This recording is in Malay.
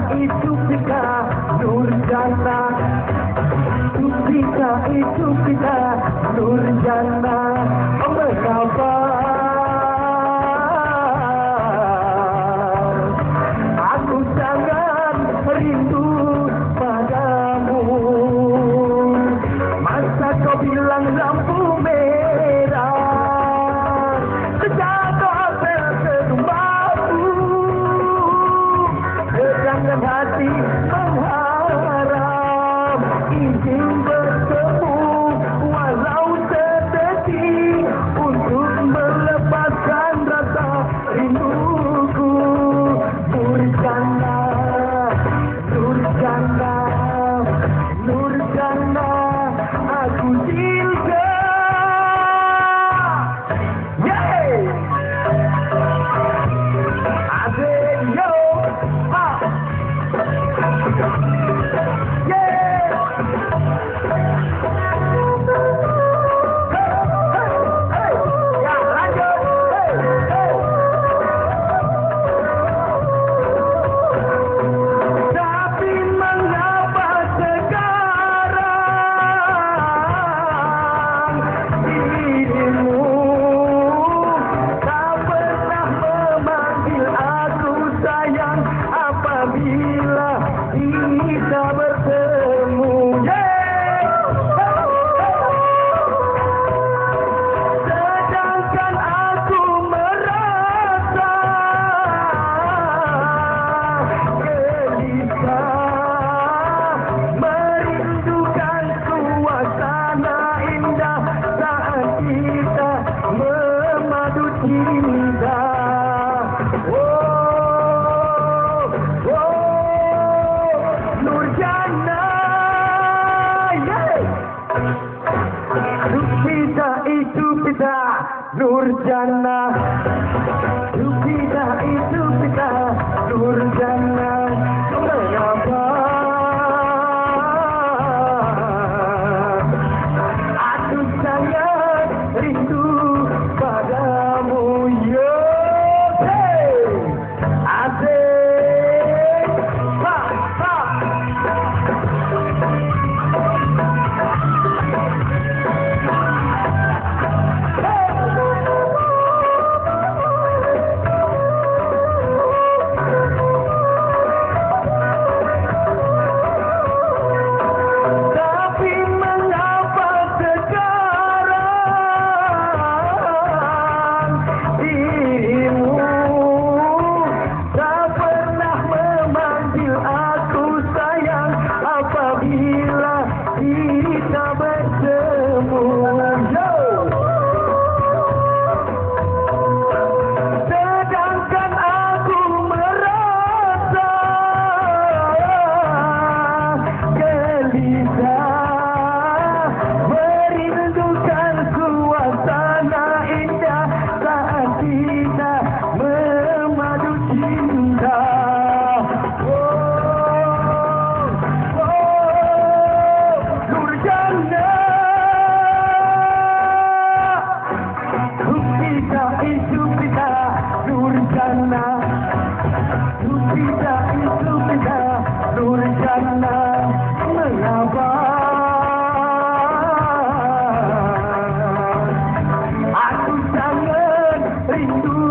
Itu kita Nurjana, kita itu kita Nurjana. Mengapa aku sangat rindu padamu? Masa kau bilang lampu merah, sejatuh apel ke rumahku, sedangkan hati mengharap ingin bertemu walau sedetik untuk melepaskan rasa rinduku. Nurjana, Nurjana, Nurjana, aku cinta. Yeay! Adeyo! Ha! Apabila kita bertemu, sedangkan aku merasa gelisah, merindukan suasana indah saat kita memadu cinta. Nurjana, kita itu kita Nurjana, kita itu kita Nurjana. Mengapa aku sangat rindu padamu? Yo, asik, ha, ha. Tapi mengapa sekarang dirimu tak pernah memanggil aku sayang apabila kita bertemu? Sedangkan aku merasa gelisah, merindukan suasana indah saat kita memadu cinta. Nurjana, kita itu kita Nurjana, kita itu kita Nurjana. Mengapa aku sangat rindu